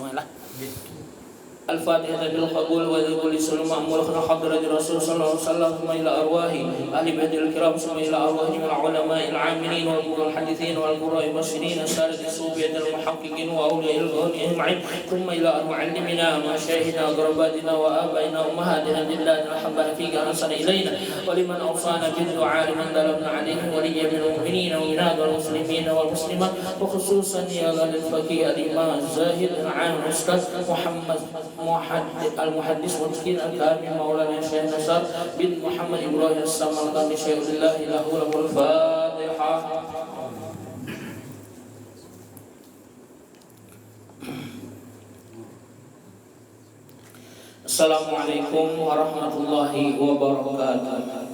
Bismillah. الفاتحة بالقبول وذكر السلام مأمور حضرة الرسول صلى الله عليه وسلم ثم إلى أرواح أهل بيت الكرام ثم إلى أرواح من العلماء العاملين والمحدثين والقراء المبشرين السادة الصوفية المحققين وأولياء الكون أجمعين ثم إلى معلمنا ومشايخنا وقرباتنا وآبائنا وأمهاتنا بالله حبنا فيك أحسن إلينا ولمن أوصانا بالدعاء لمن ظلمنا عليه ولي من المؤمنين ومناد والمسلمين والمسلمات وخصوصا يا غالي الفقيه الإمام الزاهد العام الأستاذ محمد المحدث والمسكين الكامل مولانا الشيخ نصر بن محمد إبراهيم السمرقندي شيخ الله له الفاتحة. Assalamualaikum warahmatullahi wabarakatuh.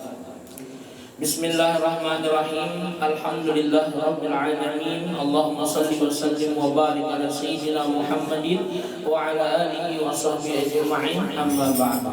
Bismillahirrahmanirrahim. Alhamdulillah rabbil alamin. Allahumma salli wa sallim wa barik ala sayyidina Muhammadin wa ala alihi wa sahbihi ajma'in. Amma ba'd.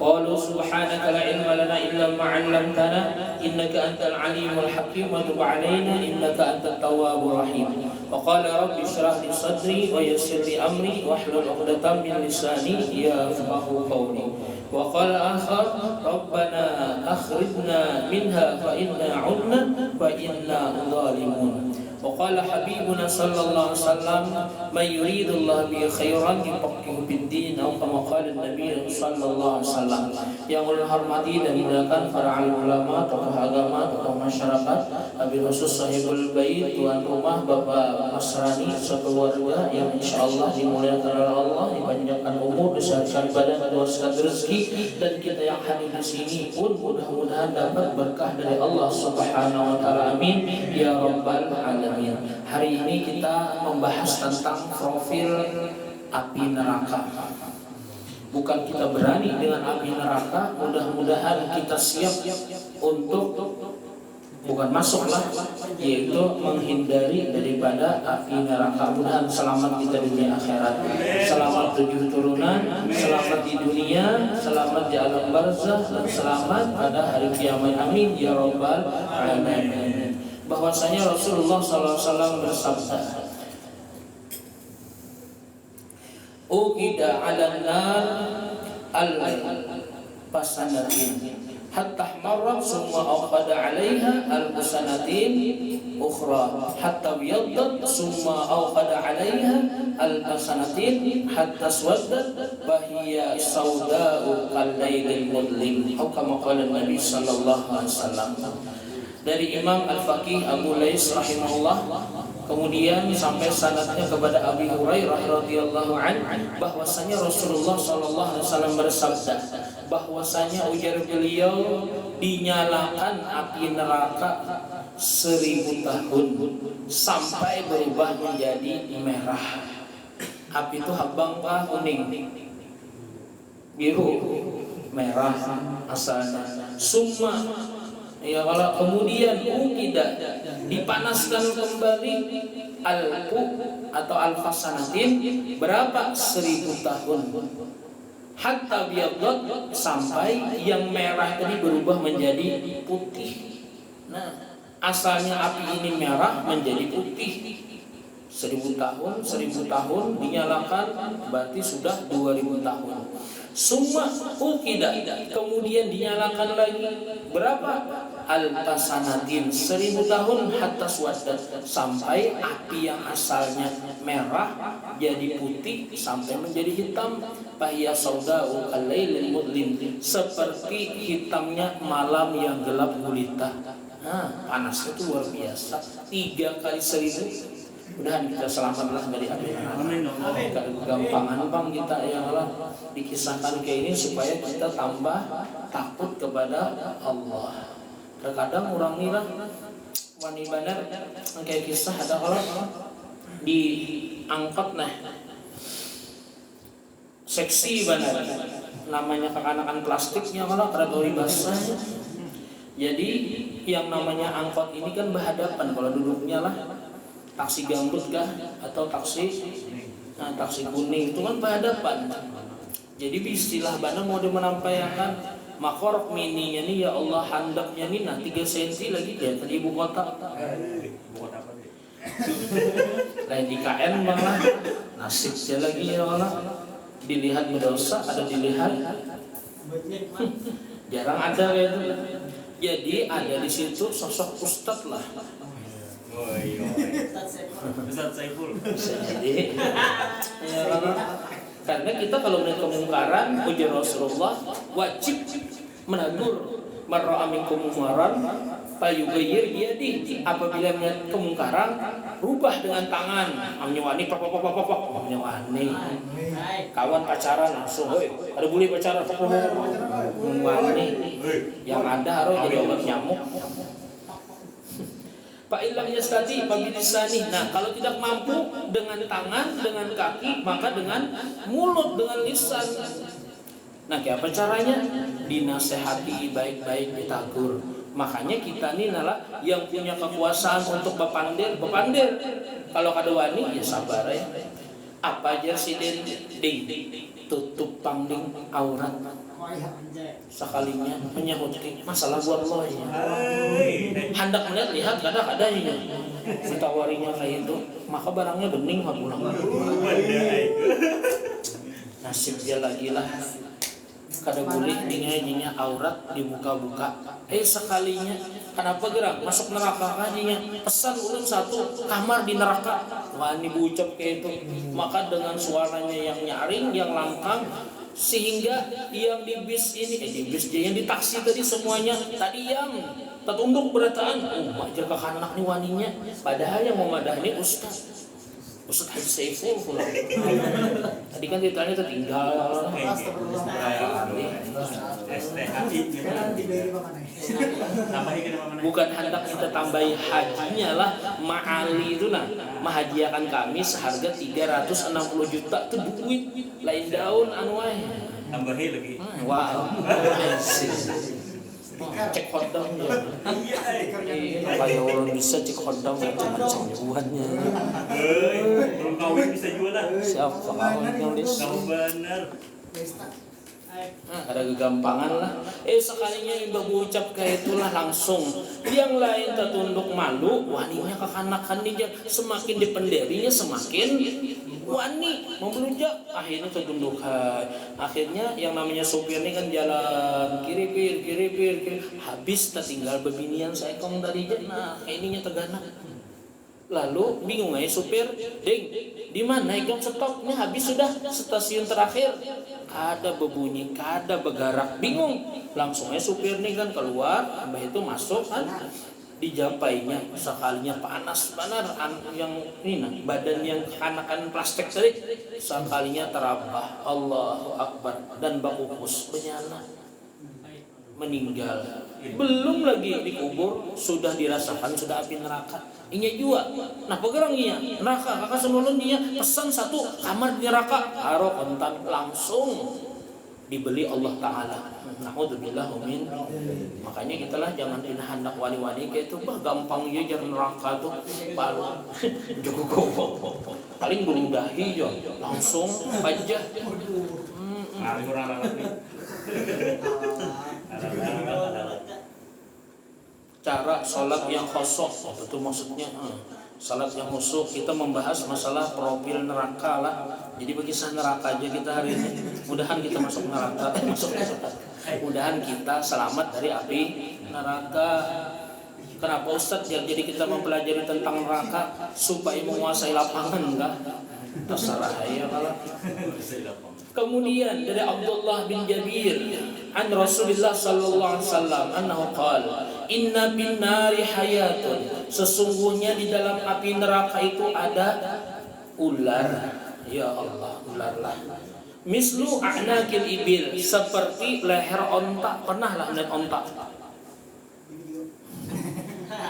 Qalu subhanaka la ilma lana illa ma 'allamtana innaka antal alimul hakim wa tub 'alaina innaka antat tawwabur rahim. Wa qala rabbi shrah li sadri wa yassir li amri wahlul 'uqdatam min lisani yafqahu qawli. Wa qala akhar rabbana akhrijna minha fa inna 'udna fa inna zalimun. Wa qala habibuna sallallahu alaihi wasallam man yuridullahu bihi khairan yufaqihu fid din atau kama qala Nabi sallallahu alaihi wasallam. Yang hormati dan dimuliakan para alim ulama, tokoh agama, tokoh masyarakat, Abi khusus sahibul bait, tuan rumah, Bapak Masrani, sekeluarga yang insyaallah dimuliakan oleh Allah, dipanjangkan umur, disehatan badan, luaskan rezeki, dan kita yang hadir di sini pun mudah-mudahan dapat berkah dari Allah Subhanahu wa taala. Amin ya rabbal alamin. Hari ini kita membahas tentang profil api neraka. Bukan kita berani dengan api neraka, mudah-mudahan kita siap untuk bukan masuklah, yaitu menghindari daripada api neraka. Mudah-mudahan selamat kita di dunia akhirat, selamat 7 turunan, selamat di dunia, selamat di alam barzakh, dan selamat pada hari kiamat. Amin ya rabbal alamin. Bahwasanya Rasulullah SAW bersabda, uqida 'alan nar al-fasanatin hatta marrat summa awqada 'alaiha al-fasanatin ukhra hatta biyaddat summa awqada 'alaiha al-fasanatin hatta swaddat bahiya sauda'u kal-lailil mudlim atau kama qala Nabi sallallahu alaihi wasallam. Dari Imam Al-Faqih Abu Lais rahimahullah, kemudian sampai sanadnya kepada Abi Hurairah radhiyallahu anhu bahwasanya Rasulullah sallallahu alaihi wasallam bersabda bahwasanya ujar beliau dinyalakan api neraka 1000 tahun sampai berubah menjadi merah. Api itu habang kah kuning, biru, merah asalnya. Summa ya kalau kemudian tidak dipanaskan kembali al-fu atau al-fasanatin berapa 1000 tahun hatta biyaddat sampai yang merah tadi berubah menjadi putih. Nah, asalnya api ini merah menjadi putih. 1000 tahun dinyalakan berarti sudah 2000 tahun. Summa ukida kemudian dinyalakan lagi berapa? Al-fasanatin 1000 tahun hatta swaddat sampai api yang asalnya merah jadi putih sampai menjadi hitam. Fahiya sauda'u kal-lailil mudlim seperti hitamnya malam yang gelap gulita. Nah, panasnya itu luar biasa. 3 kali 1000. Mudah-mudahan kita selamatlah dari api neraka. Gampangan bang kita yang Allah dikisahkan kayak ini supaya kita tambah takut kepada Allah. Terkadang orang nira wani benar kayak kisah ada orang diangkat nah seksi benar namanya kekanakan plastiknya malah kategori basah. Jadi yang namanya angkot ini kan berhadapan kalau duduknya lah taksi gambut kah atau taksi kuning itu kan berhadapan. Jadi istilah bana mau menampilkan makorok mininya nih ya Allah handapnya nih 3 cm lagi dia tadi ibu kota. Lain IKN malah nasib dia lagi ya Allah. Dilihat berdosa, ada dilihat jarang ada gitu. Jadi ada di situ sosok ustadz lah. Oh iya. Ustaz Saiful. Bisa jadi. Ya Allah. Karena kita kalau melihat kemungkaran, ujar Rasulullah wajib menegur marra aminkum munkaran fayughayyir biyadihi. Apabila melihat kemungkaran, rubah dengan tangan. Amnyawani pok amnyawani. Kawan pacaran langsung, "Hoi, ada boleh pacaran amnyawani." Yang ada harus jadi obat nyamuk. Pak ilam yastati pabilisani. Nah, kalau tidak mampu dengan tangan, dengan kaki, maka dengan mulut, dengan lisan. Nah, kayak apa caranya? Dinasehati baik-baik, ditegur. Makanya kita ini adalah yang punya kekuasaan untuk bepandir. Kalau kada wani ya sabar ya. Apa aja sih ding tutup pangling aurat. Sekalinya menyahuti masalah buat Allah ya. Hendak melihat lihat kadang-kadang ditawarinya kayak itu, maka barangnya bening mah pulang. Nasib dia lagi lah. Kada boleh dinginya aurat dibuka-buka. Sekalinya kenapa gerak masuk neraka kadinya? Pesan ulun satu kamar di neraka. Wah ini bucap kayak itu. Maka dengan suaranya yang nyaring, yang lantang, sehingga yang di bis ini di bis yang di taksi tadi semuanya tadi yang tertunduk berataan wajar ke anak nih waninya, padahal yang memadahnya Ustaz Haji Saiful pulang. Tadi kan ditanya tertinggal. Bukan hendak kita tambahi hajinya lah, ma'ali itu nah menghadiahkan kami seharga 360 juta itu duit lain daun anuai tambahin lagi. Wow. Cek hotdog ya. Kayak orang bisa cek hotdog macam-macam jualannya. Belum kawin bisa jual lah. Siapa kawin nulis? Kamu bener. Ada kegampangan lah. Sekalinya ibu ucap kayak itulah langsung. Yang lain tertunduk malu, waninya kekanakan dia semakin dipenderinya semakin wani membelujak. Akhirnya tertunduk. Akhirnya yang namanya sopir ini kan jalan kiri pir. Habis tertinggal bebinian saya kong dari nah kayak ininya tegana. Lalu bingung aja supir, ding, di mana ikon stop? Ini habis sudah stasiun terakhir. Kada berbunyi, kada bergerak, bingung. Langsung aja supir nih kan keluar, abah itu masuk kan, dijapainya sekalinya panas benar yang ini nah, badan yang kanakan plastik tadi sekalinya terabah Allahu Akbar dan bakukus menyala meninggal. Belum lagi dikubur sudah dirasakan sudah api neraka. Inya juga. Nah pegerang iya neraka kakak sebelum dia pesan satu kamar di neraka. Haro kontan langsung dibeli Allah Ta'ala. Na'udzubillah min. Makanya kita lah jangan pindah hendak wani-wani kayak itu. Bah gampang ya jangan neraka tuh. Baru paling berudahi ya langsung aja. Cara sholat yang khusuk, itu maksudnya sholat yang khusuk. Kita membahas masalah profil neraka lah. Jadi bagi neraka aja kita hari ini. Mudahan kita masuk neraka, mudahan kita selamat dari api neraka. Kenapa Ustaz? Jadi kita mempelajari tentang neraka supaya menguasai lapangan enggak? Terserah ya kalau. Kemudian dari Abdullah bin Jabir an Rasulullah sallallahu alaihi wasallam annahu qala inna bin nari hayatun, sesungguhnya di dalam api neraka itu ada ular. Ya Allah, ular lah. Mislu a'naqil ibil, seperti leher onta. Pernah lah lihat onta?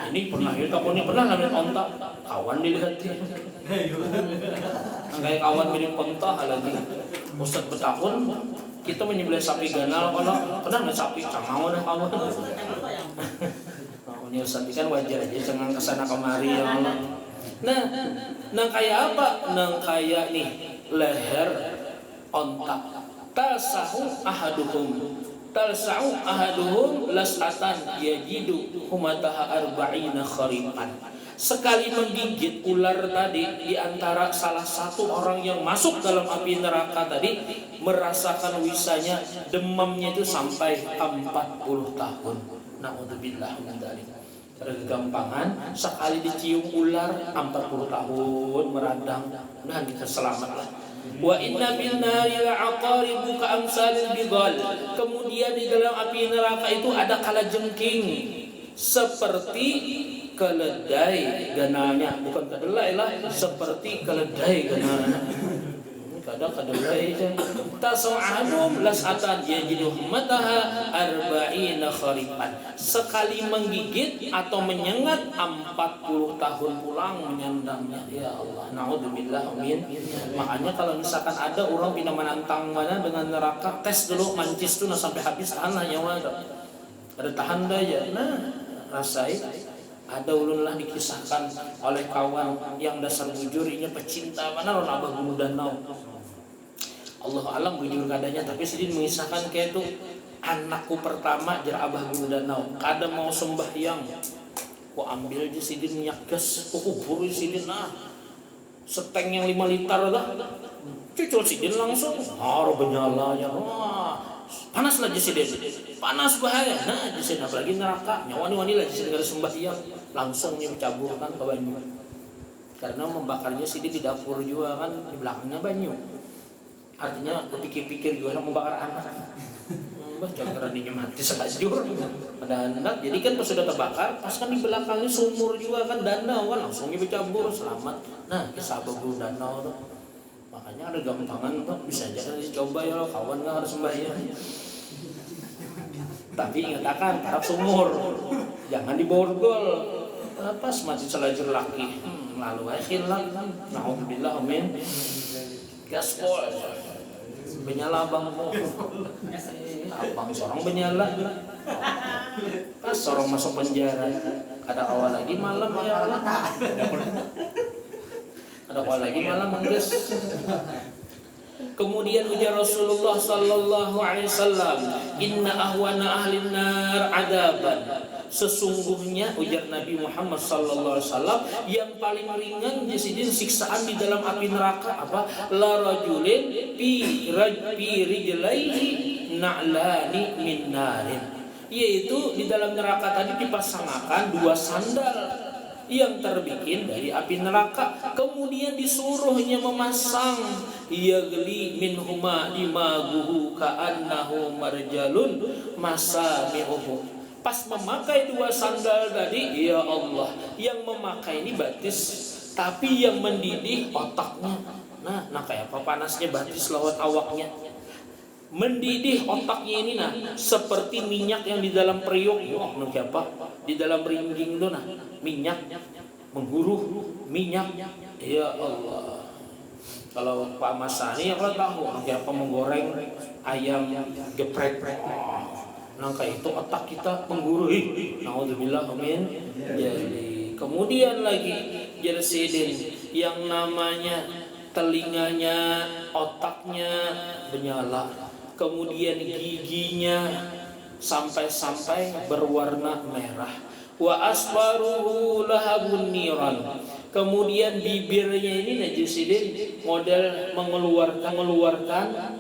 Ini pernah ya, ini pernah lah lihat onta. Kawan dilihat dia. Kayak kawan mirip onta lagi. Ustaz bertahun kita menyembelih sapi ganal, kalau pernah nggak sapi cangau dan kawan. Ini Ustaz kan wajar aja cengang kesana kemari ya Allah. Nah kayak apa? Nah kayak nih leher onta. Talsahu ahaduhum las'atan yajidu humataha arba'ina kharipan. Sekali menggigit ular tadi, di antara salah satu orang yang masuk dalam api neraka tadi merasakan wisanya, demamnya itu sampai 40 tahun. Na'udzubillah min dzalik. Kegampangan sekali dicium ular 40 tahun meradang, nah kita selamatlah. Wa inna bin nari la'aqaribu ka'amsalil bidal. Kemudian di dalam api neraka itu ada kalajengking seperti keledai gananya, bukan kedelai lah, seperti keledai gananya. Kadang kedelai aja. Tas'adum las'atan yajidu mataha arba'ina kharifan. Sekali menggigit atau menyengat 40 tahun pulang menyandangnya. Ya Allah, naudzubillah min. Makanya kalau misalkan ada orang pindah menantang mana dengan neraka, tes dulu mancis tuh sampai habis, tahan lah nyawa. Ada tahan aja. Nah, rasain. Ada ulun lah dikisahkan oleh kawan yang dasar bujur, ini pecinta mana orang Abah Gunung Danau. Allah alam bujur kadanya, tapi sedih mengisahkan kayak itu anakku pertama jar Abah Gunung Danau. Kada mau sembahyang, ku ambil aja sidin minyak gas, ku kubur sidin nah seteng yang 5 liter dah, cucul sidin langsung, haru benyalanya, wah panas lah sidin, panas bahaya. Nah sidin apalagi neraka, nyawani-wani lah sidin kada sembahyang, langsung dicaburkan ke banyu. Karena membakarnya sidin di dapur juga kan, di belakangnya banyu. Artinya pikir-pikir juga membakar anak. Jangan dia mati sekajur. Ada anak, jadi kan pas sudah terbakar, pas kan di belakangnya sumur juga kan, danau kan, langsung dicabur, selamat. Nah, kisah Gunung Danau tuh. Makanya ada gampangan tuh, bisa aja dicoba ya lo, kawan nggak harus sembahyang. Tapi ingatkan, harap sumur, jangan diborgol. Pas mati selajur laki, lalu akhir lah. Na'udzubillah amin. Gaspol. Benyala abangmu, abang seorang benyala, pas seorang masuk penjara, ada awal lagi malam ya Allah, ada awal lagi malam mengges. Kemudian ujar Rasulullah sallallahu alaihi wasallam, inna ahwana ahlin nar adaban. Sesungguhnya ujar Nabi Muhammad sallallahu alaihi wasallam, yang paling ringan jadi siksaan di dalam api neraka apa? La rajulin fi rijlaihi na'lani min narin. Yaitu di dalam neraka tadi dipasangkan 2 sandal yang terbikin dari api neraka, kemudian disuruhnya memasang yagli minhuma dimaguhu ka'annahu marjalun masami'uhu. Pas memakai 2 sandal tadi, ya Allah, yang memakai ini batis, tapi yang mendidih otaknya. Nah kayak apa panasnya batis lawan awaknya, mendidih otaknya ini nah seperti minyak yang di dalam periuk. Nah apa di dalam ringging itu nah minyak mengguruh minyak. Ya Allah, kalau Pak Masani apa tahu kayak apa menggoreng ayam geprek. Nah kayak itu otak kita menggurui. Naudzubillah amin. Jadi kemudian lagi jersidin yang namanya telinganya, otaknya menyala, kemudian giginya sampai berwarna merah. Wa asfaruhu lahabun niran. Kemudian bibirnya ini najisidin model mengeluarkan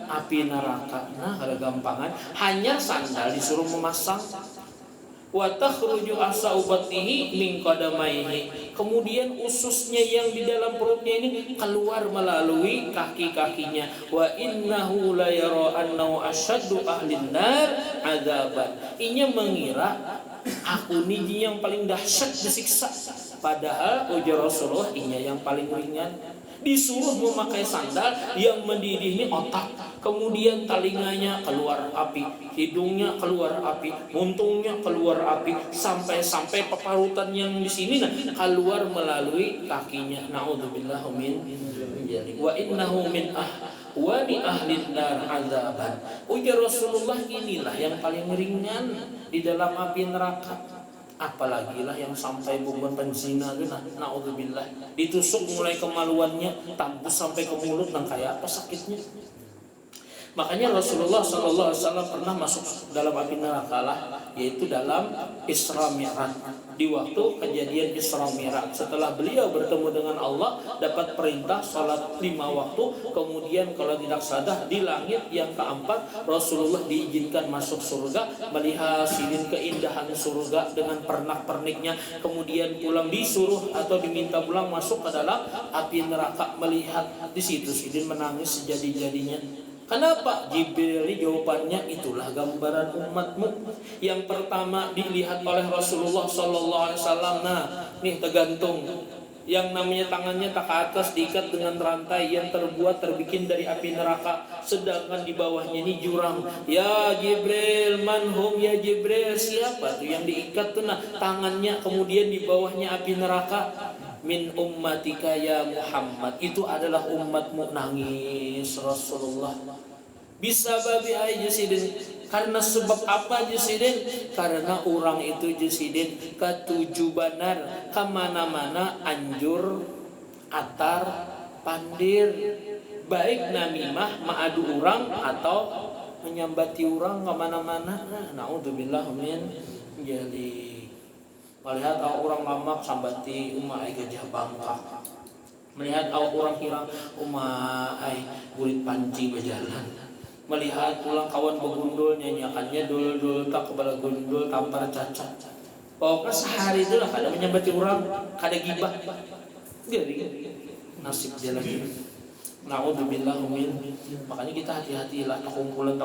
api neraka. Nah, ada gampangan. Hanya sandal disuruh memasang. Wa takhruju asaubatihi min qadamaihi. Kemudian ususnya yang di dalam perutnya ini keluar melalui kaki-kakinya. Wa innahu la yara annahu asyaddu ahlin nar adzaban. Inya mengira aku ini yang paling dahsyat disiksa. Padahal ujar Rasulullah inya yang paling ringan. Disuruh memakai sandal yang mendidih ini otak, kemudian telinganya keluar api, hidungnya keluar api, muntungnya keluar api, sampai peparutan yang di sini nah keluar melalui kakinya. Naudzubillah min dzalik. Wa innahu min wa li ahlin nar azaban. Ujar Rasulullah inilah yang paling ringan di dalam api neraka. Apalagi lah yang sampai berbuat zina itu naudzubillah, ditusuk mulai kemaluannya, tembus sampai ke mulut dan kayak apa sakitnya. Makanya Rasulullah SAW pernah masuk dalam api neraka lah, yaitu dalam Isra Mi'raj. Di waktu kejadian Isra Mi'raj, setelah beliau bertemu dengan Allah, dapat perintah sholat 5 waktu. Kemudian kalau tidak sadar di langit yang keempat, Rasulullah diizinkan masuk surga, melihat sidin keindahan surga dengan pernak-perniknya. Kemudian pulang disuruh atau diminta pulang masuk ke dalam api neraka, melihat di situ sidin menangis sejadi-jadinya. Kenapa? Jibril jawabannya, itulah gambaran umatmu. Yang pertama dilihat oleh Rasulullah SAW. Nah, nih tergantung. Yang namanya tangannya tak ke atas diikat dengan rantai yang terbikin dari api neraka, sedangkan di bawahnya ini jurang. Ya Jibril, manhum ya Jibril, siapa tuh yang diikat tuh? Nah, tangannya, kemudian di bawahnya api neraka. Min ummatika ya Muhammad, itu adalah umatmu. Nangis Rasulullah. Bisa babi aja sidin. Karena sebab apa Jusidin? Karena orang itu Jusidin ketujuh banar kemana-mana, anjur, atar, pandir, baik namimah ma'adu orang atau menyambati orang kemana-mana. Naudzubillah min jadi. Melihat orang lama sambati umai gajah bangka, melihat orang hirang umai kulit panci berjalan, melihat pulang kawan begundul nyanyiakannya dul tak kebala gundul tampar cacat. Pokoknya sehari itu lah kada menyambati orang, kada gibah. Jadi nasib dia lagi. Naudzubillah min. Makanya kita hati-hatilah kumpulan.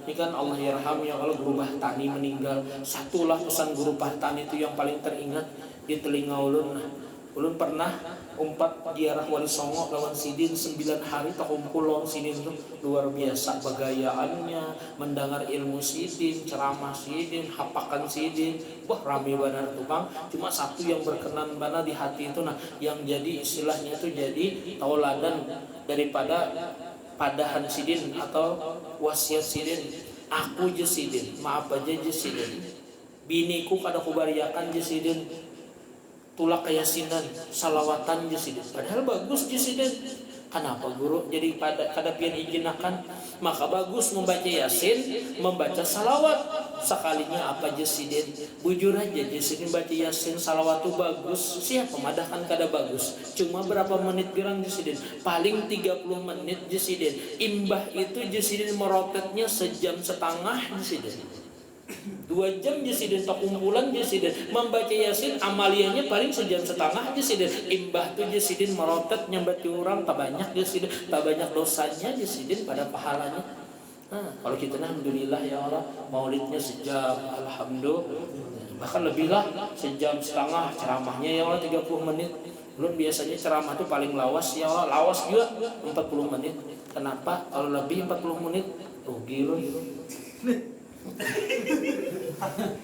Ini kan Allah yarham ya, kalau guru Bahtani meninggal, satulah pesan guru Bahtani itu yang paling teringat di telinga ulun. Ulun pernah umpat diarah Wali Songo lawan Sidin 9 hari tak kumpul lawan Sidin itu luar biasa bagayaannya, mendengar ilmu Sidin, ceramah Sidin, hapakan Sidin. Wah rame benar tuh Bang. Cuma satu yang berkenan benar di hati itu, nah yang jadi istilahnya itu jadi tauladan daripada padahan Sidin atau wasiat Sidin. Aku je Sidin, maaf aja je Sidin, biniku kada kubariakan je Sidin, tulak kayasinan, salawatan Jusidin. Padahal bagus Jusidin. Kenapa guru? Jadi pada kadapian izinakan, maka bagus membaca Yasin, membaca salawat. Sekalinya apa Jusidin? Bujur aja Jusidin baca Yasin, salawat itu bagus. Siapa madahkan kada bagus? Cuma berapa menit girang Jusidin? Paling 30 menit Jusidin. Imbah itu Jusidin merotetnya sejam setengah Jusidin. 2 jam Jusidin tak kumpulan Jusidin membaca Yasin, amaliannya paling sejam setengah Jusidin. Imbah tu Jusidin merotet nyambati orang tak banyak Jusidin, tak banyak dosanya Jusidin pada pahalanya. Nah, kalau kita alhamdulillah ya Allah, maulidnya sejam, alhamdulillah, bahkan lebih lah sejam setengah ceramahnya ya Allah 30 menit. Belum biasanya ceramah itu paling lawas ya Allah, lawas juga 40 menit. Kenapa? Kalau lebih 40 menit rugi loh.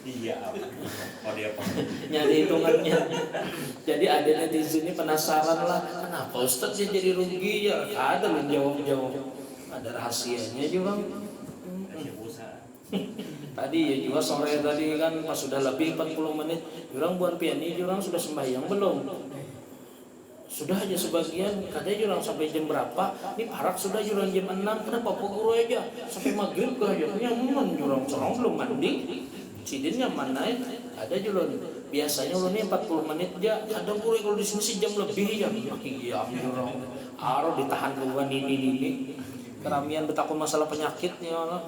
Iya, mau dia apa? Nyari hitungannya. Jadi ada netizen ini penasaran lah, kenapa Ustadz dia jadi rugi ya? Ada loh jawab. Ada rahasianya juga. Tadi ya juga sore tadi kan pas sudah lebih 40 menit, jurang buat piani, jurang sudah sembahyang belum? Sudah aja sebagian, katanya jurang sampai jam berapa? Ini parak sudah jurang jam 6, kenapa pukul aja sampai maghrib ke aja? Nyaman jurang serong belum mandi. Sidin nyaman naik, ada jurang. Biasanya lu nih 40 menit aja, kadang gue kalau di sini sih jam lebih ya. Iya jurang. Aro ditahan duluan ini. Keramian betakun masalah penyakitnya Allah.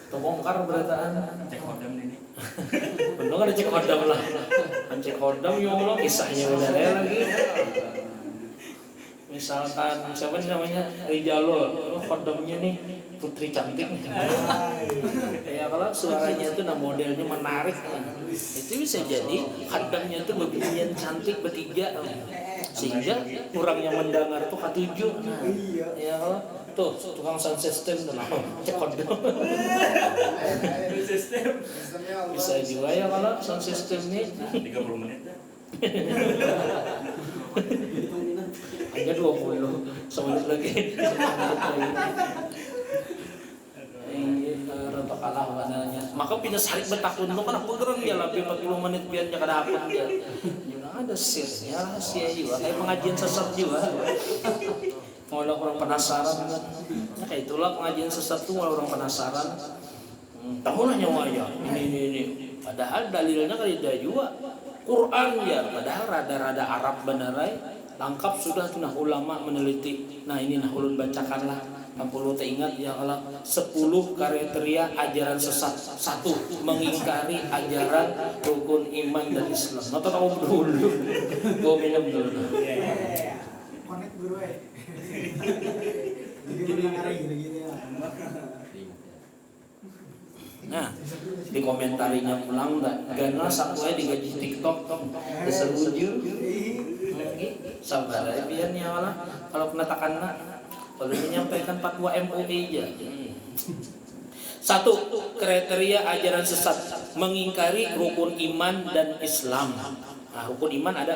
Tebongkar berataan. Cek kodam ini. Bener ada cek kodam lah. Cek kodam ya Allah, kisahnya udah lagi. Misalkan siapa sih namanya Rijalul, kodamnya nih putri cantik. Ya kalau suaranya itu nah modelnya menarik, itu bisa jadi kodamnya itu beginian cantik bertiga, sehingga orang yang mendengar tuh ketujuh. Nah, ya kalau tuh tukang sound system tuh cek kodam. Sistem. Bisa juga ya kalau sound system nih 30 menit. hanya 20 semenit lagi. Rata kalah warnanya. Maka pindah sarik betakun tuh kan pegerang dia lebih 40 menit biar jangan dapat dia. Juga ada sirnya rahasia juga. Kayak pengajian sesat juga. Malah orang penasaran kan. Nah, itulah pengajian sesat itu malah orang penasaran. Tahu lah nyawa ya ini. Padahal dalilnya kan tidak juga Quran ya. Padahal rada-rada Arab benerai. Lengkap sudah tuh nah ulama meneliti. Nah ini nah ulun bacakanlah. Perlu teringat ya kalau 10 kriteria ajaran sesat. 1. Mengingkari ajaran rukun iman dan Islam. Nggak tahu dulu. Gue minum dulu. Connect guru gini-gini. Nah, di komentarinya pulang gana sakunya digaji TikTok disebujur. Sabar ya biar nih awalnya kalau kena tekanan kalau menyampaikan fatwa MUI aja. 1. Kriteria ajaran sesat mengingkari rukun iman dan Islam. Nah, rukun iman ada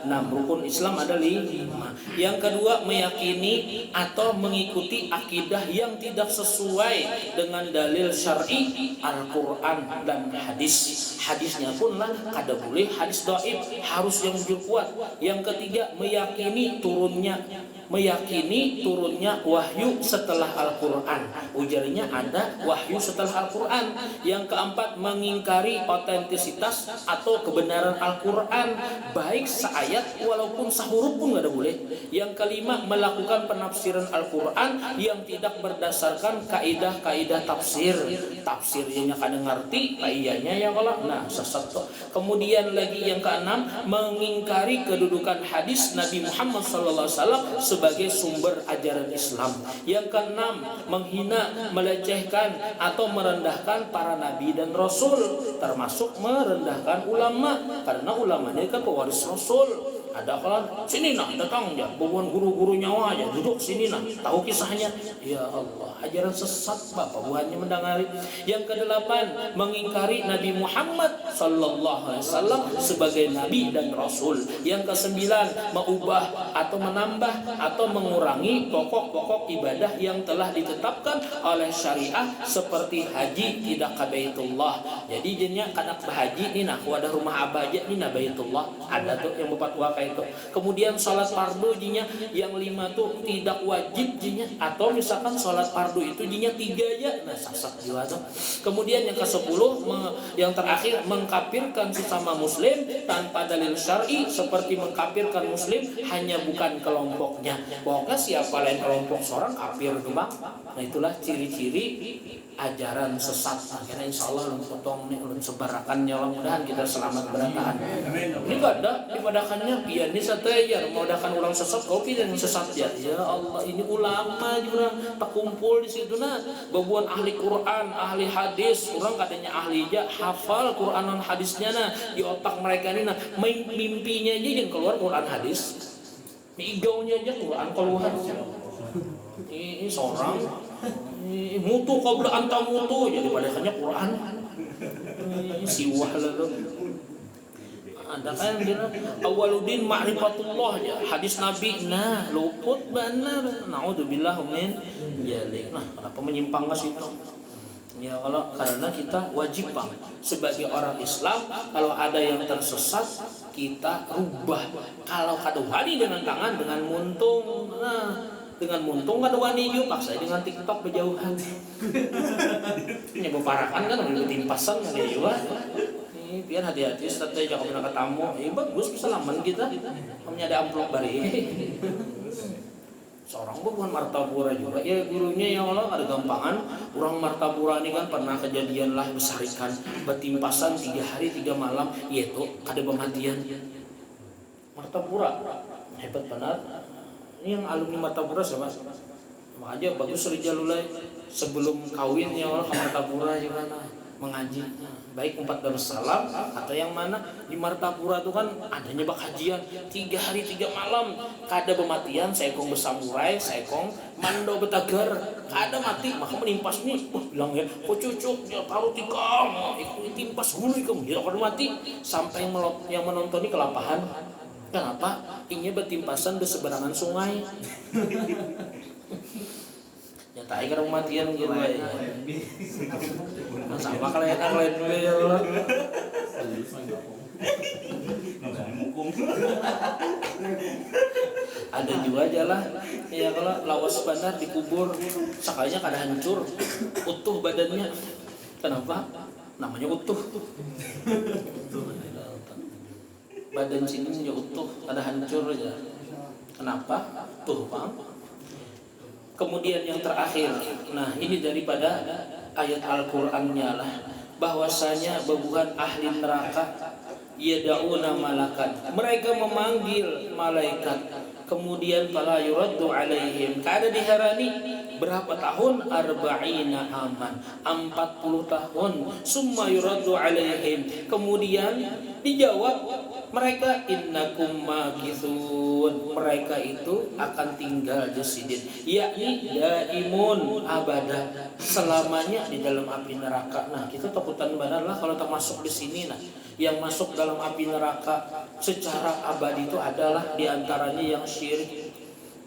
6, rukun Islam ada 5. Yang kedua, meyakini atau mengikuti akidah yang tidak sesuai dengan dalil syar'i Al-Quran dan hadis. Hadisnya pun lah kada boleh hadis dhaif, harus yang jujur kuat. Yang ketiga, meyakini turunnya wahyu setelah Al-Quran. Ujarnya ada wahyu setelah Al-Quran. Yang keempat, mengingkari otentisitas atau kebenaran Al-Quran, baik seayat walaupun sahuruf pun gak ada boleh. Yang kelima, melakukan penafsiran Al-Quran yang tidak berdasarkan kaidah-kaidah tafsir. Tafsirnya kada ngerti, kaidahnya ya kalau nah sesat. Kemudian lagi yang keenam, mengingkari kedudukan hadis Nabi Muhammad SAW sebagai sumber ajaran Islam. Yang keenam, menghina, melecehkan atau merendahkan para nabi dan rasul, termasuk merendahkan ulama, karena ulama ini kan pewaris rasul. Ada kalau sini nah datang ya, bawa guru-guru nyawa aja duduk sini nah, tahu kisahnya. Ya Allah, ajaran sesat bapak buahnya mendengari. Yang kedelapan, mengingkari Nabi Muhammad sallallahu alaihi wasallam sebagai nabi dan rasul. Yang kesembilan, mengubah atau menambah atau mengurangi pokok-pokok ibadah yang telah ditetapkan oleh syariah seperti haji tidak ke Baitullah. Jadi jadinya kanak berhaji nih nah, ada rumah abah aja nih nah Baitullah. Ada tuh yang berfatwa kayak itu. Kemudian sholat fardu jinya yang 5 tuh tidak wajib jinya, atau misalkan sholat fardu itu jinya 3 aja. Nah sesat juga tuh. Kemudian yang ke-10 yang terakhir, mengkafirkan sesama muslim tanpa dalil syar'i, seperti mengkafirkan muslim hanya bukan kelompoknya. Pokoknya siapa lain kelompok seorang kafir tuh bang. Nah itulah ciri-ciri ajaran sesat. Akhirnya insya Allah ulun potong nih, ulun sebarakannya, mudah-mudahan kita selamat beratahan. Ini gak ada dipadakannya pianis atau ya memudahkan orang sesat, kopi dan sesat ya. Ya Allah, ini ulama juga terkumpul di situ nah, babuan ahli Quran, ahli hadis, orang katanya ahli aja hafal Quran dan hadisnya nah di otak mereka ini nah, mimpinya aja yang keluar Quran hadis, igaunya aja Quran keluar. Ini seorang mutu qabla anta mutu, jadi padakannya Quran. Siwah lalu. Ada kan yang bilang awwaluddin ma'rifatullah ya, hadis Nabi. Nah, luput benar. Naudzubillah min dzalik. Nah, kenapa menyimpang ke situ? Ya karena kita wajib bang sebagai orang Islam, kalau ada yang tersesat kita rubah. Kalau kada wani dengan tangan, dengan muntung. Nah, dengan muntung kada wani juga, paksa dengan TikTok berjauhan. Ini beparakan kan udah timpasan kan dia juga. Ini biar hati-hati setelah jangan pernah ketemu. Bagus salaman kita. Kami ada amplop bari. Seorang bukan martapura juga. Ya gurunya ya Allah ada gampangan. Orang martapura ini kan pernah kejadian lah besarikan betimpasan 3 hari 3 malam, yaitu ada pematian. Martapura hebat benar. Ini yang alumni Martapura siapa? Sama aja bagus Rijalulai sebelum kawin ya Allah ke Martapura juga nah, mengaji. Nah, baik 4 Darussalam atau yang mana di Martapura itu kan adanya bakajian 3 hari 3 malam, kada pematian, saekong besamurai, saekong mando betager, kada mati, maka menimpas nih. Bilang ya, kok cucuk ya taruh tikam, ikut timpas hulu kamu, ya kada mati sampai yang menonton ini kelapahan. Kenapa? Ini bertimpasan di seberangan sungai. Ya tak kira kematian gitu ya. Sama kalian dulu ya Allah. Ada juga aja lah. Ya kalau lawas bandar dikubur, sekalinya kada hancur, utuh badannya. Kenapa? Namanya utuh. Badan sininya utuh, ada hancur aja. Kenapa? Tuh, Bang. Kemudian yang terakhir, nah ini daripada ayat Al-Qur'annya lah, bahwasanya bebuhan ahli neraka yad'una malakan, mereka memanggil malaikat, kemudian fala yuraddu alaihim, kada diharani berapa tahun? Arba'ina aman, 40 tahun. Summa yuraddu alaihim, kemudian dijawab mereka, innakum makithun, mereka itu akan tinggal di sini, yakni daimun abada, selamanya di dalam api neraka. Nah, kita takutan benar lah kalau termasuk di sini. Nah, yang masuk dalam api neraka secara abadi itu adalah diantaranya yang syirik.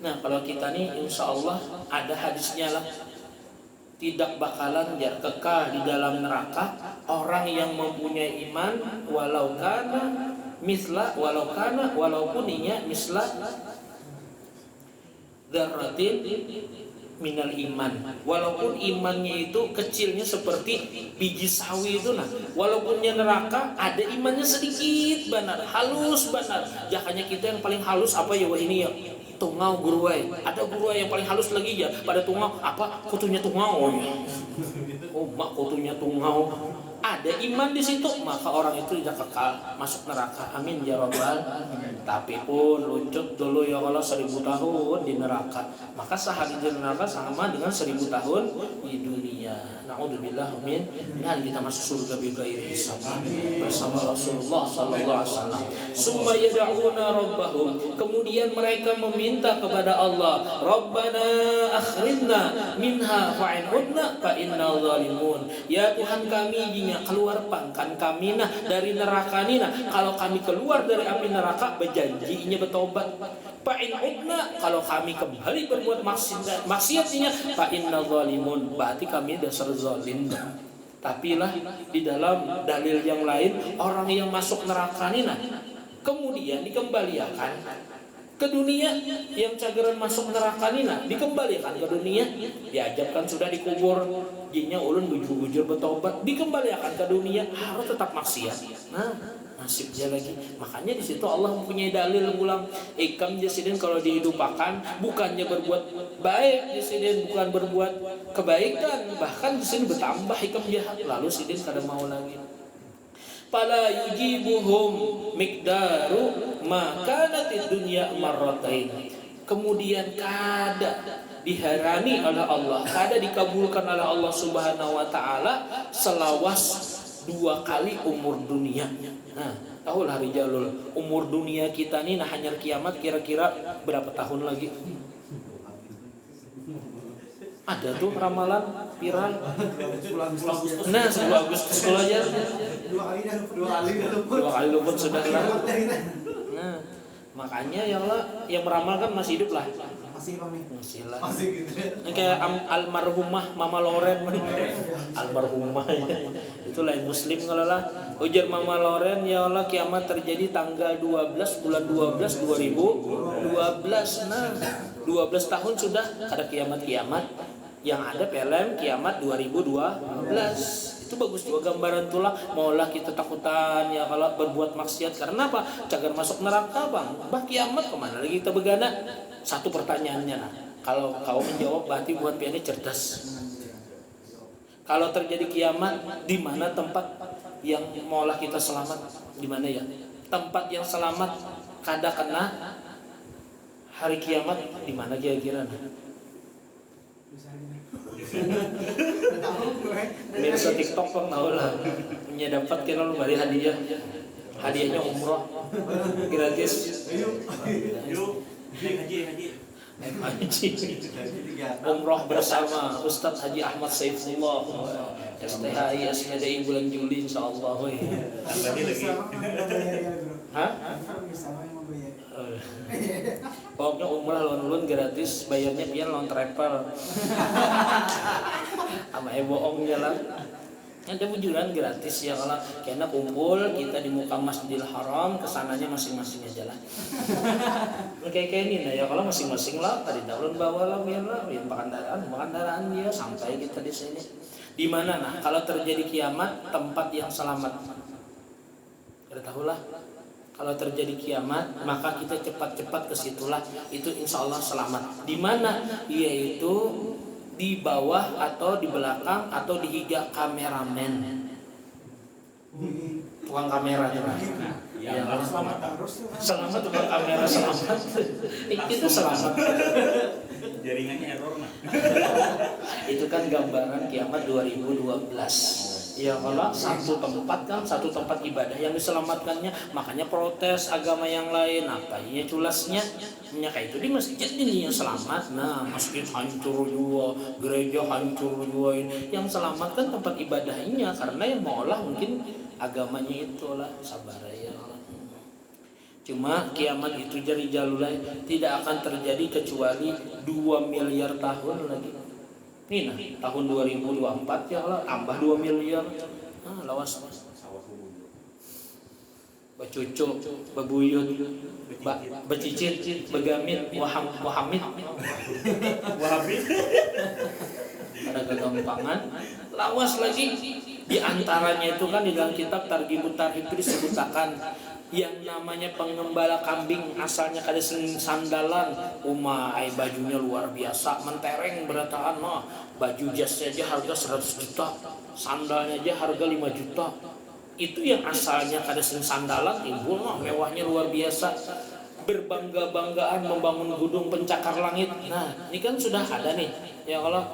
Nah, kalau kita nih insya Allah ada hadisnya lah, tidak bakalan kekal di dalam neraka orang yang mempunyai iman walaupun inya misla dzarratin minal iman, walaupun imannya itu kecilnya seperti biji sawi itu. Nah, walaupunnya neraka ada imannya sedikit benar, halus benar. Jakanya kita yang paling halus apa ya, wah ini ya tungau guruai. Ada guruai yang paling halus lagi ya pada tungau, apa kutunya tungau ya. Oh, mak kutunya tungau. Ada iman di situ, maka orang itu tidak kekal masuk neraka. Amin ya rabbal. Tapi pun luncut dulu ya Allah 1000 tahun di neraka, maka sehari di neraka sama dengan 1000 tahun di dunia. Naudzubillah min. Dan kita masuk surga bighairi hisab bersama Rasulullah sallallahu alaihi wasallam. Summa yad'una rabbahum, kemudian mereka meminta kepada Allah, Rabbana akhrijna minha fa'in udna fa inna zalimun. Ya Tuhan kami, jika keluarkan kami nah dari neraka ini. Nah, kalau kami keluar dari api neraka, berjanjinya bertobat. Fa'in udna, kalau kami kembali berbuat maksiatnya, fa inna zalimun, berarti kami dasar zalim. Tapi lah di dalam dalil yang lain, orang yang masuk neraka ini nah kemudian dikembalikan ke dunia, yang cagaran masuk neraka ini nah dikembalikan ke dunia, diajarkan sudah dikubur, jinya ulun bujur-bujur bertobat, dikembalikan ke dunia, harus tetap maksiat. Nah, nasibnya lagi. Makanya di situ Allah mempunyai dalil ulang, ikam jasidin kalau dihidupakan bukannya berbuat baik, jasidin bukan berbuat kebaikan, bahkan di sini bertambah ikam jahat, lalu sidin kada mau lagi. Fala yujibuhum miqdaru ma kanatid dunya marratain, kemudian kada diharani oleh Allah, kada dikabulkan oleh Allah Subhanahu wa taala selawas 2 kali umur dunia. Nah, tahulah rijalul, umur dunia kita nih nah hanyar kiamat kira-kira berapa tahun lagi? Ada tuh ramalan viral. Nah, 10 Agustus kalau aja. 2 kali luput sudah lah. Nah, makanya ya Allah yang meramalkan masih hidup lah. Masih lah. Kayak almarhumah Mama Loren. Almarhumah ya. Itu lain muslim kalau lah. Ujar Mama Loren, ya Allah kiamat terjadi tanggal 12 bulan 12 2012. Nah, 12 tahun sudah ada kiamat-kiamat. Yang ada film kiamat 2012. Itu bagus juga gambaran tulah. Maulah kita takutan ya kalau berbuat maksiat, karena apa? Cagar masuk neraka bang. Bah kiamat kemana lagi kita begana? Satu pertanyaannya nah, kalau kau menjawab berarti buat piannya cerdas. Kalau terjadi kiamat, di mana tempat yang maulah kita selamat? Di mana ya? Tempat yang selamat kada kena hari kiamat di mana kira-kira? Mirsa TikTok kok tahu lah, punya dapat kira lu bari hadiahnya umroh gratis. Umroh bersama Ustadz Haji Ahmad Saifullah STHI SPDI bulan Juli insyaallah. Hah? Pokoknya umrah lawan gratis, bayarnya pian lawan travel. Sama bohong jalan. Ada bujuran gratis ya kalau kena kumpul kita di muka Masjidil Haram, kesananya masing-masing aja lah. Kayak ini nah ya kalau masing-masing lah tadi daun bawa lah biar kendaraan dia sampai kita di sini. Di mana nah kalau terjadi kiamat tempat yang selamat. Kita tahulah kalau terjadi kiamat maka kita cepat-cepat ke situlah, itu insya Allah selamat. Di mana? Yaitu di bawah atau di belakang atau di higa kameramen, tukang kamera juga. Ya, harus selamat. Selamat tukang kamera selamat. Itu selamat. Jaringannya error nah. Itu kan gambaran kiamat 2012. Ya kalau satu tempat ibadah yang diselamatkannya, makanya protes agama yang lain apa ya culasnya kayak itu di masjid ini yang selamat. Nah masjid hancur juga, gereja hancur juga, yang selamat kan tempat ibadahnya, karena yang mau olah mungkin agamanya itulah sabar ya. Cuma kiamat itu jari jalulai tidak akan terjadi kecuali 2 miliar tahun lagi. Ini nah, tahun 2024 ya Allah tambah 2 miliar. Nah, lawas bacucu, babuyut, bacicit, begamit, wahamid. Ada kegampangan. Lawas lagi. Di antaranya itu kan di dalam kitab Targhibut Tarhib itu disebutkan yang namanya pengembala kambing asalnya kada sandalan, umai bajunya luar biasa mentereng berataan, nah baju jasnya aja harga 100 juta, sandalnya aja harga 5 juta. Itu yang asalnya kada sandalan, ibu mah mewahnya luar biasa, berbangga-banggaan membangun gedung pencakar langit. Nah ini kan sudah ada nih ya Allah,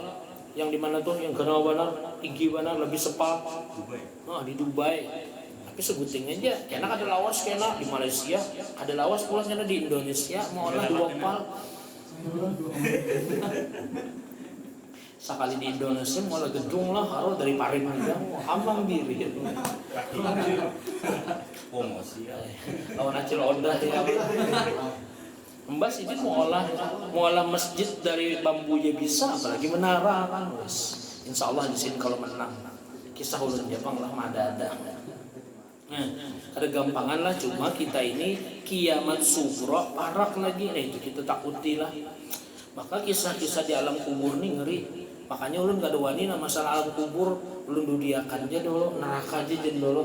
yang di mana tuh yang kenal benar tinggi benar lebih sepal, nah di Dubai. Tapi sebuting aja, karena ada lawas kena di Malaysia, ada lawas pula kena di Indonesia, mau olah 2 pal. Sekali di Indonesia mau olah gedung lah, harus dari Parim aja, amang diri. Promosi ya. Lawan acil odah ya. Mbak ini mau olah masjid dari bambu ya bisa, apalagi menara kan, insya Allah di sini kalau menang. Kisah ulun Jepang lah ada. Nah, ada gampangan lah, cuma kita ini kiamat sugra parak lagi, nah itu kita takuti lah. Maka kisah-kisah di alam kubur nih ngeri. Makanya ulun gak ada wani masalah alam kubur, ulun dudiakan aja dulu, neraka aja dulu.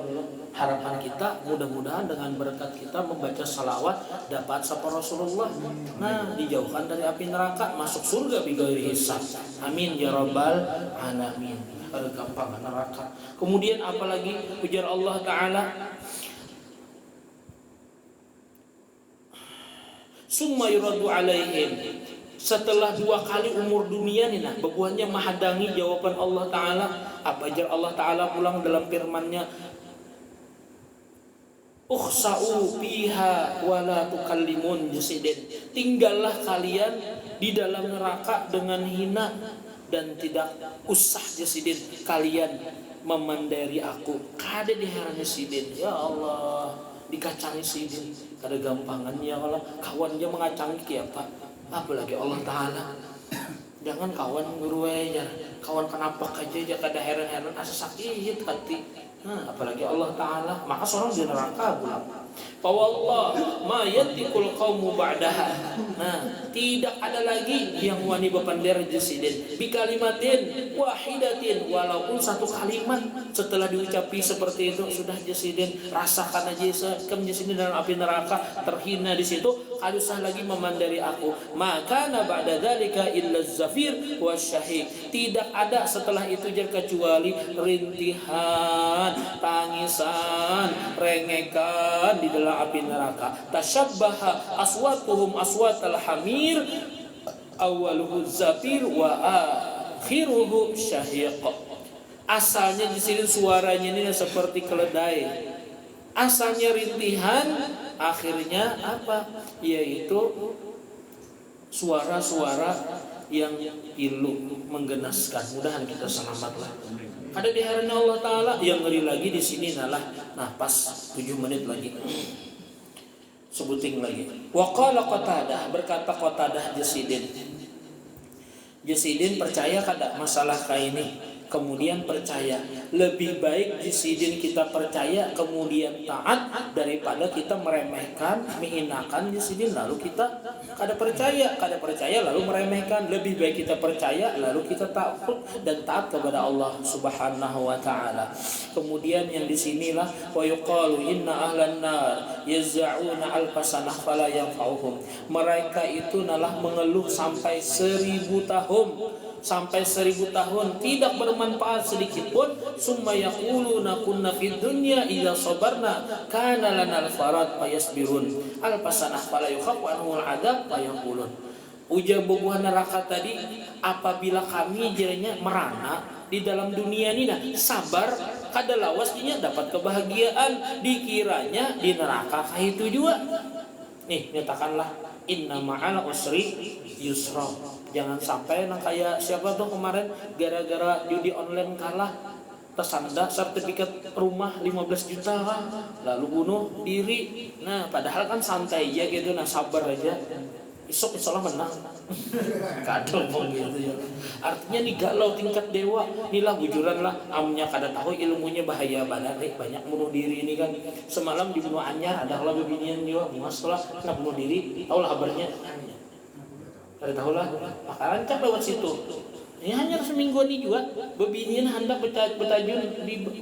Harapan kita mudah-mudahan dengan berkat kita membaca salawat dapat sapa Rasulullah. Nah, dijauhkan dari api neraka, masuk surga bighairi hisab. Amin ya rabbal alamin. Ada gampang neraka. Kemudian apalagi ujar Allah Ta'ala, summa yuradu alaihim, setelah 2 kali umur dunia nih nah bebuahnya mahadangi jawaban Allah Ta'ala. Apa ajar Allah Ta'ala pulang dalam firman-Nya, ukhsa'u fiha wa la tukallimun jasidin, tinggallah kalian di dalam neraka dengan hina dan tidak usah jasidin kalian memandari aku. Kada diherani sidin ya Allah, dikacangi sidin kada gampangan ya Allah, kawannya mengacangi apa apalagi Allah Ta'ala. Jangan kawan nguruenya, kawan kenapa aja kada heran-heran asa sakit hati. Nah, apalagi Allah Ta'ala, maka seorang di neraka pula. Fawallah ma yatikul qaumu ba'daha. Nah, tidak ada lagi yang wani bapander jasidin bi kalimatin wahidatin, walaupun 1 kalimat setelah diucapi seperti itu sudah jasidin, rasakan aja kem jasidin dalam api neraka, terhina di situ, kada usah lagi memandari aku. Maka na ba'da dzalika illa zafir wasyahid, tidak ada setelah itu kecuali rintihan, tangisan, rengekan di dalam api neraka. Tasyabbaha aswatuhum aswatal hamir, awaluhu zafir wa akhiruhu syahiq. Asalnya di sini suaranya ini seperti keledai, asalnya rintihan, akhirnya apa? Yaitu suara-suara yang pilu menggenaskan. Mudahan kita selamatlah. Ada di hadirat Allah Ta'ala. Yang ngeri lagi di sini adalah, nah pas 7 menit lagi sebuting lagi. Wa qala Qatadah, berkata Qatadah Jasidin percaya kada masalah kayak ini. Kemudian percaya Lebih baik jisidin kita percaya kemudian taat daripada kita meremehkan, menghinakan jisidin lalu kita kada percaya lalu meremehkan. Lebih baik kita percaya lalu kita takut dan taat kepada Allah Subhanahu wa taala. Kemudian yang di sinilah wa yuqalu inna ahlan nar yaz'una alfasanah fala yanfa'uhum. Mereka itu nalah mengeluh sampai 1000 tahun, tidak bermanfaat sedikit pun. Summa yaquluna kunna fid dunya idza sabarna kana lana al-farad fayasbirun alfasanah fala yukhafu anhum al-adab fayaqulun. Ujar bobohan neraka tadi, apabila kami jadinya merana di dalam dunia ini sabar kada lawasnya dapat kebahagiaan, dikiranya di neraka kah itu juga. Nih nyatakanlah inna ma'al usri yusra. Jangan sampai nang kayak siapa tuh kemarin gara-gara judi online kalah tersandar sertifikat rumah 15 juta kan, lalu bunuh diri. Nah padahal kan santai aja gitu, nah sabar aja, isok insyaallah menang. Kadang gitu ya. Artinya nih galau tingkat dewa, inilah bujuran lah. Amnya kada tahu ilmunya bahaya banget, banyak bunuh diri ini kan. Semalam dibunuh anyar, ada lah bebinian juga, masalah kena bunuh diri, tahu lah kabarnya. Kada tahu lah, makaran kan lewat situ. Ini hanya seminggu ini juga, bebinian hendak bertajun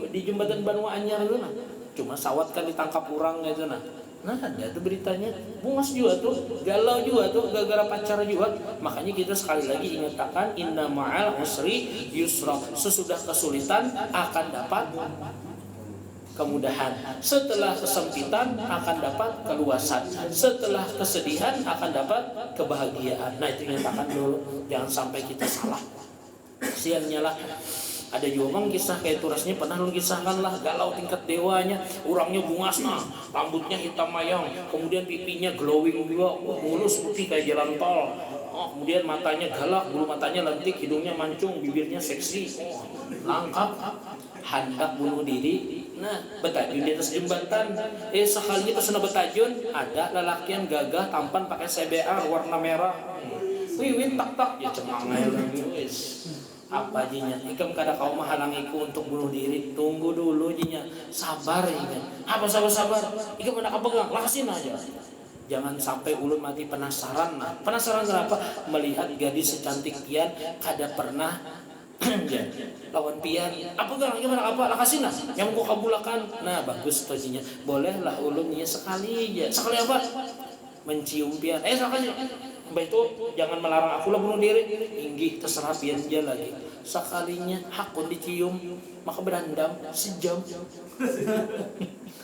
di jembatan Banua Anyar itu nah. Cuma sawat kan ditangkap orang gitu nah. Nah ada tuh beritanya, bungas juga tuh, galau juga tuh, gara-gara pacar juga. Makanya kita sekali lagi ingatkan inna ma'al usri yusra. Sesudah kesulitan akan dapat kemudahan, setelah kesempitan akan dapat keluasan, setelah kesedihan akan dapat kebahagiaan. Nah itu nyatakan dulu, jangan sampai kita salah. Siannya lah ada juga bang kisah kayak turasnya pernah lu kisahkan lah, galau tingkat dewanya, orangnya bungas nah, rambutnya hitam mayang, kemudian pipinya glowing juga, mulus putih kayak jalan tol. Kemudian matanya galak, bulu matanya lentik, hidungnya mancung, bibirnya seksi, lengkap, hendak bunuh diri. Nah, betajun di atas jembatan. Sekalinya pesona betajun, ada lelaki yang gagah tampan pakai CBR warna merah. Wiwin tak ya cemangai lagi wis. Apa jinya? Ikam kada kau menghalangiku untuk bunuh diri. Tunggu dulu jinya. Sabar ya. Apa sabar? Ikam hendak pegang, lakasin aja. Jangan sampai ulun mati penasaran. Nah, penasaran kenapa? Melihat gadis secantik pian kada pernah lawan pian. Apa gimana apa lakasin nah. Yang kau kabulakan. Nah, bagus tojinya. Bolehlah ulun ya sekali aja. Sekali apa? Mencium pian. Sekali. Mbak itu jangan melarang aku lah bunuh diri. Inggih terserah pian dia lagi. Sekalinya hakun dicium maka berandam sejam.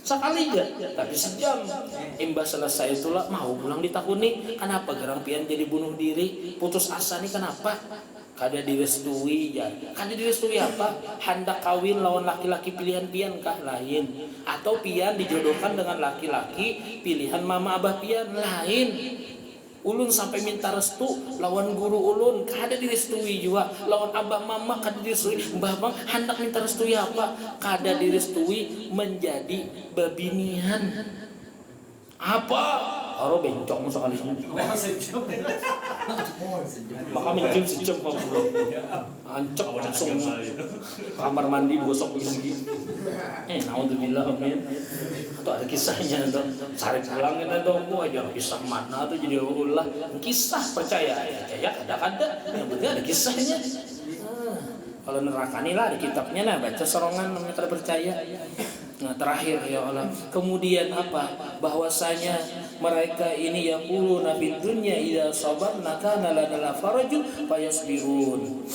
Sekali aja, tapi sejam. Imbas selesai itulah mau pulang ditakuni. Kenapa gerang pian jadi bunuh diri? Putus asa nih kenapa? Kada direstui ya. Kada direstui apa? Hendak kawin lawan laki-laki pilihan pian kah lain? Atau pian dijodohkan dengan laki-laki pilihan mama abah pian lain? Ulun sampai minta restu lawan guru ulun kada direstui juga, lawan abah mama kada direstui. Mbah bang hendak minta restui apa? Kada direstui menjadi babinian. Apa? Aro bencong sekali. Maka minjem sejam kok belum. Ancok langsung kamar mandi gosok gigi. Naudzubillah amin. Atau ada kisahnya tuh. Cari pulang kita tuh, aja kisah mana tuh jadi ulah. Kisah percaya ya kada-kada. Yang penting ada kisahnya. Kalau neraka nih lah di kitabnya nah baca sorongan namanya kada percaya. Nah terakhir ya Allah, kemudian apa? Bahwasanya mereka ini yaquluna fid dunya idza sabarna kana lana farajun fayasbirun.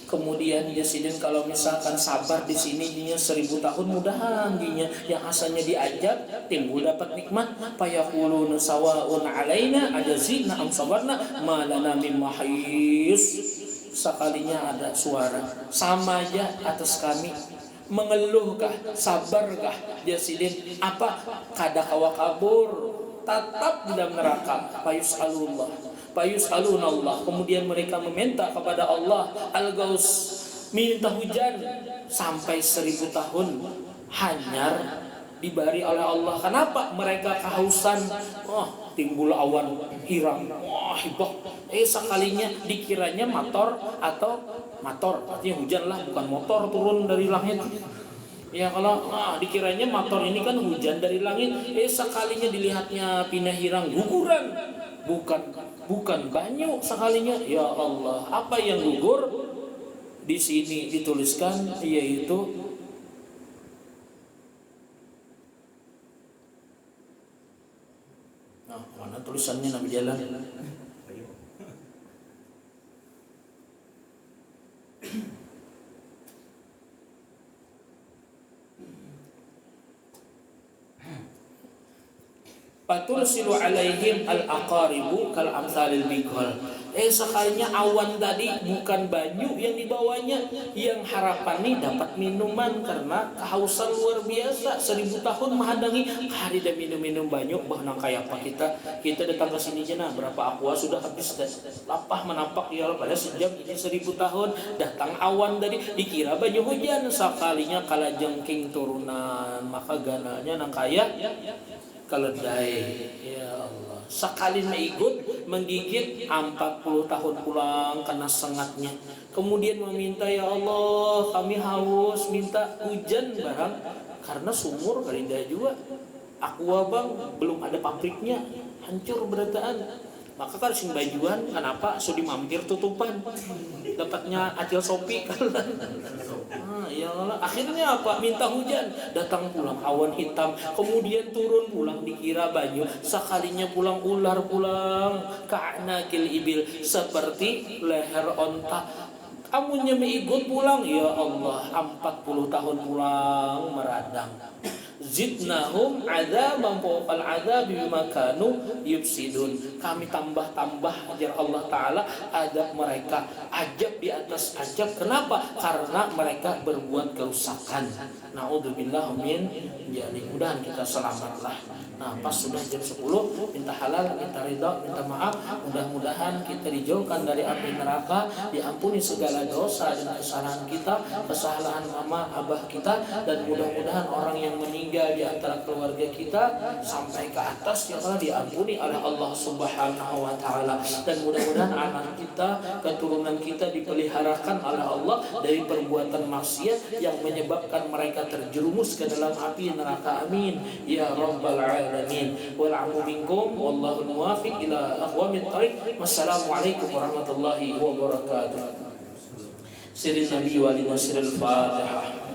Kemudian Yasidin kalau misalkan sabar di sini dia 1000 tahun mudahan dia yang asalnya diajak timbul dapat nikmat fayaquluna sawaun alaina ajazina am sabarna ma lana min mahis. Sekalinya ada suara sama aja atas kami. Mengeluhkah, sabarkah Yasidin? Apa? Kada kawa kabur, tetap di dalam neraka. Payus'alunallah. Kemudian mereka meminta kepada Allah Al-Gaus, minta hujan sampai 1000 tahun hanyar diberi oleh Allah. Kenapa? Mereka kehausan. Timbul awan hiram. Hibah. Sekalinya dikiranya motor artinya hujan lah, bukan motor turun dari langit. Ya kalau dikiranya motor ini kan hujan dari langit, sekalinya dilihatnya pindah hirang guguran, bukan banyu sekalinya. Ya Allah, apa yang gugur? Di sini dituliskan yaitu mana tulisannya Nabi Jalan? Patulsilu alaihim al-aqaribu kal amsalil bikol. Sekalinya awan tadi bukan banyu yang dibawanya, yang harapan nih dapat minuman karena kehausan luar biasa 1000 tahun menghadangi hari dan minum banyu. Bahkan kayak apa kita datang ke sini aja, berapa aqua sudah habis, lapah menapak ya pada sejam ini 1000 tahun datang awan tadi dikira banyu hujan, sekalinya kala jengking turunan maka ganalnya nang kaya keledai. Ya Allah, sekali ikut menggigit 40 tahun pulang kena sengatnya, kemudian meminta, ya Allah kami haus, minta hujan barang karena sumur kalinda juga aqua bang belum ada pabriknya, hancur berataan. Maka kan sing bajuan kenapa sudah mampir tutupan dapatnya acil sopi ya Allah, akhirnya apa? Minta hujan, datang pulang awan hitam, kemudian turun pulang dikira banyu, sekalinya pulang ular pulang ka'nakil ibil, seperti leher onta. Amunnya meigut pulang, ya Allah 40 tahun pulang meradang. Zidnahum adzaban fawqal adzabi bima kanu yufsidun. Kami tambah ajar Allah Ta'ala adab mereka, ajab di atas ajab. Kenapa? Karena mereka berbuat kerusakan. Na'udzubillah min dzalik. Mudahan kita selamatlah. Pas sudah jam 10, minta halal, minta ridha, minta maaf. Mudah-mudahan kita dijauhkan dari api neraka, diampuni segala dosa dan kesalahan kita, kesalahan mama abah kita, dan mudah-mudahan orang yang meninggal di antara keluarga kita sampai ke atas ya Allah diampuni oleh Allah Subhanahu wa taala, dan mudah-mudahan anak kita, keturunan kita dipeliharakan oleh Allah dari perbuatan maksiat yang menyebabkan mereka terjerumus ke dalam api neraka. Amin ya rabbal alamin. Wal 'afu minkum wallahu muwaffiq ila aqwamit thariq. Wassalamualaikum warahmatullahi wabarakatuh. Sirrin Nabi wa sirril Fatihah.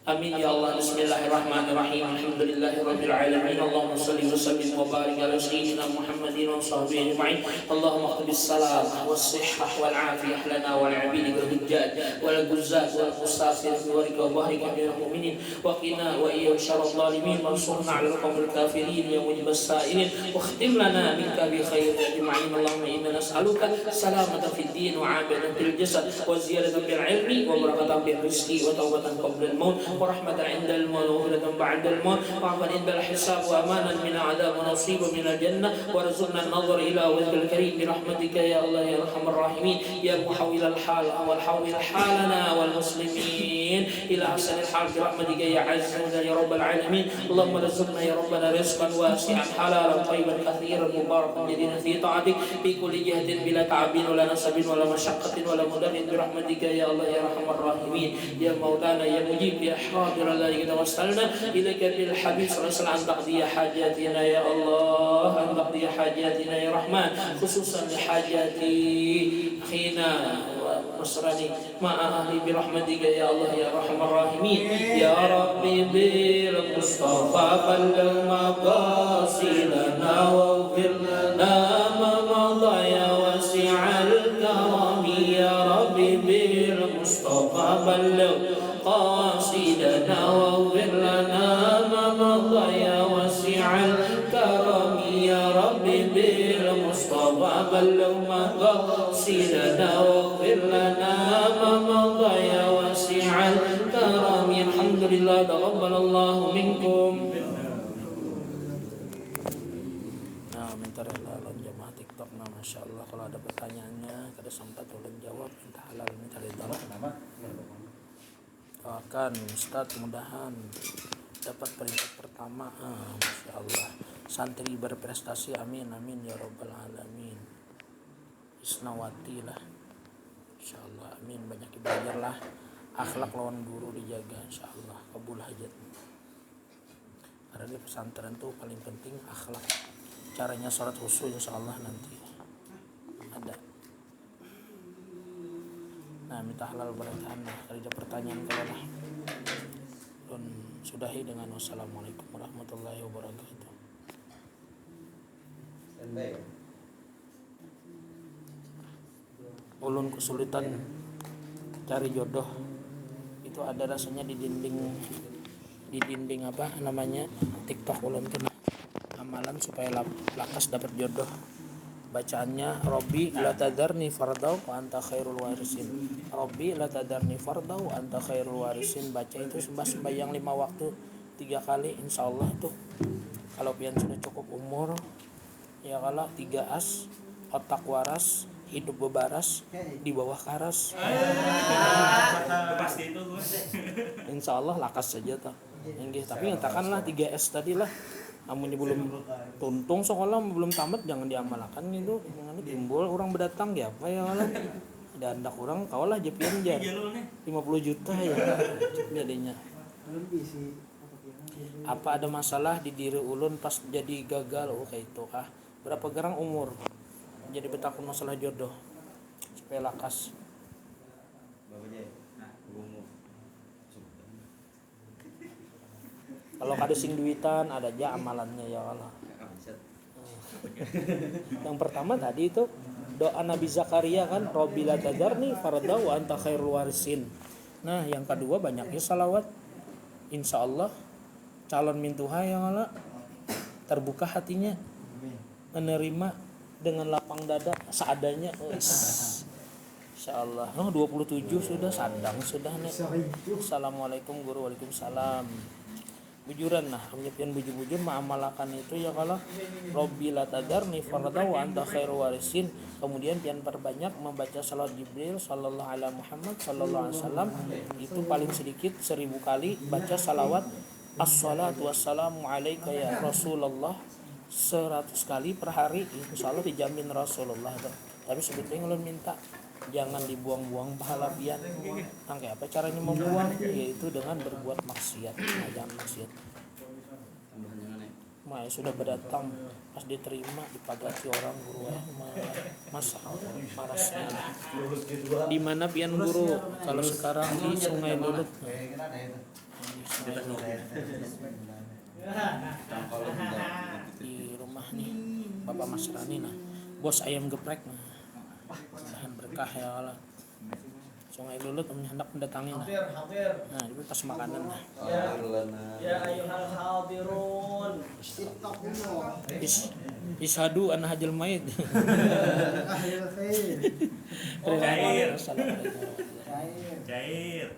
Amin ya Allah. Bismillahirrahmanirrahim. Alhamdulillahirabbil alamin. Allahumma shalli wa sallim wa barik ala sayyidina Muhammadin wa sahbihi ajma'in. Allahumma qbil salam was sihhah wal afiyah lana wal 'abid wal hujjaj wal guzzat wal musafir wa rika wa barik lil mu'minin wa qina wa iyyahum syarrul zalimin wansurna 'alal qawmil kafirin ya mujibas sa'ilin wa khtim lana minka bi khairin ajma'in. Allahumma inna nas'aluka salamatan fid din wa 'afiyatan fil jasad wa ziyadatan bil 'ilmi wa barakatan bil rizqi wa tawbatan qabla al maut ورحمة عند الموت وهدى بعد الموت وعفوا عند الحساب وأمانا من العذاب ونصيبا من الجنة وارزقنا النظر إلى وجهك الكريم برحمتك يا الله يا أرحم الراحمين يا محول الحال والحول حالنا والمسلمين إلى أحسن الحال برحمتك يا عز وجل يا رب العالمين. اللهم ارزقنا يا ربنا رزقا واسعا حلالا طيبا كثيرا مباركا جديدا في طاعتك في كل جهة بلا تعب ولا نصب ولا مشقة ولا مضر برحمتك يا الله يا أرحم الراحمين يا مولانا يا مجيب يا حاضر ذلك توسلنا إليك بالحبيب صلى الله عليه وسلم أن تقضي حاجاتنا يا الله، أن تقضي حاجاتنا يا رحمن، خصوصا لحاجات أخينا ونصراني مع أهلي برحمتك يا الله يا أرحم الراحمين. يا ربي بالمصطفى بلغ مقاصدنا واغفر لنا ما مضى يا واسع الكرم. يا ربي بالمصطفى بلغ قاصدنا واغفر لنا ما مضى يا واسع الكرم. يا ربي بالمصطفى بلغ مقاصدنا واغفر لنا ما مضى يا واسع الكرم. الحمد لله تقبل الله منكم. Nah, minta rela jamaah TikTok, nah masya Allah kalau ada pertanyaannya kada sempat ulun jawab, minta halal minta rela. Akan Ustadz mudahan dapat peringkat pertama, masya Allah. santri berprestasi, amin amin ya rabbal alamin. Isnawati lah insyaallah, amin. Banyak belajarlah, akhlak lawan guru dijaga insyaallah, kabul hajat. Karena di pesantren tuh paling penting akhlak. Caranya sholat khusyuk insyaallah nanti ada. Nah, minta halal berkahan lah. Ada pertanyaan kalau lah. Dan sudahi dengan wassalamualaikum warahmatullahi wabarakatuh. Ulun kesulitan cari jodoh itu ada rasanya di dinding apa namanya TikTok ulun tuh. Amalan supaya lakas dapat jodoh, bacaannya Robbi la tadarni fardau wa anta khairul warisin. Robbi la tadarni fardau wa anta khairul warisin. Baca itu sembahyang 5 waktu 3 kali insyaallah tuh. Kalau pian sudah cukup umur ya kalau 3 as, otak waras, hidup bebaras, di bawah karas. Pasti itu gue. Insyaallah lakas saja tuh. Tapi katakanlah 3S tadi lah. Namun ini belum tuntung sekolah belum tamat jangan diamalkan gitu. Jangan timbul orang berdatang ya apa ya kalau ada anak orang kau lah jepian jar 50 juta ya jadinya. Apa ada masalah di diri ulun pas jadi gagal kayak itu kah? Berapa gerang umur jadi betakun masalah jodoh supaya lakas. Kalau kada sing duitan ada aja amalannya ya Allah. Yang pertama tadi itu doa Nabi Zakaria kan, Robbi la tadarni farda wa anta khairul warisin. Nah, yang kedua banyaknya salawat. Insyaallah calon mintuha ya Allah terbuka hatinya, menerima dengan lapang dada seadanya. Insyaallah. 27 sudah sadang sudah nih. Assalamualaikum guru. Waalaikumsalam. Bujuran nah, penyepian bujur-bujur ma'amalakan itu ya kalau Robbi la tadarni farda wa anta khairul warisin. Kemudian pian perbanyak membaca salat Jibril sallallahu alaihi Muhammad sallallahu alaihi wasallam, itu paling sedikit 1000 kali baca salawat assalatu wassalamu alaika ya Rasulullah 100 kali per hari, insyaallah dijamin Rasulullah. Tapi sebetulnya ulun minta jangan dibuang-buang pahala pian. Kayak apa caranya membuang? Yaitu dengan berbuat maksiat. Nah, jangan maksiat. Sudah berdatang pas diterima dipagati orang guru masa marasnya. Di mana pian guru? Kalau sekarang di Sungai Lulut. Di rumah nih Bapak Mas Rani nah. Bos ayam geprek nah. Bahan berkah ya Allah. Sungai Lulut hendak mendatangi nah. Nah, itu pas makanan nah. Ya ayyuhal hadirun. Ishadu an hajal mait. Cair.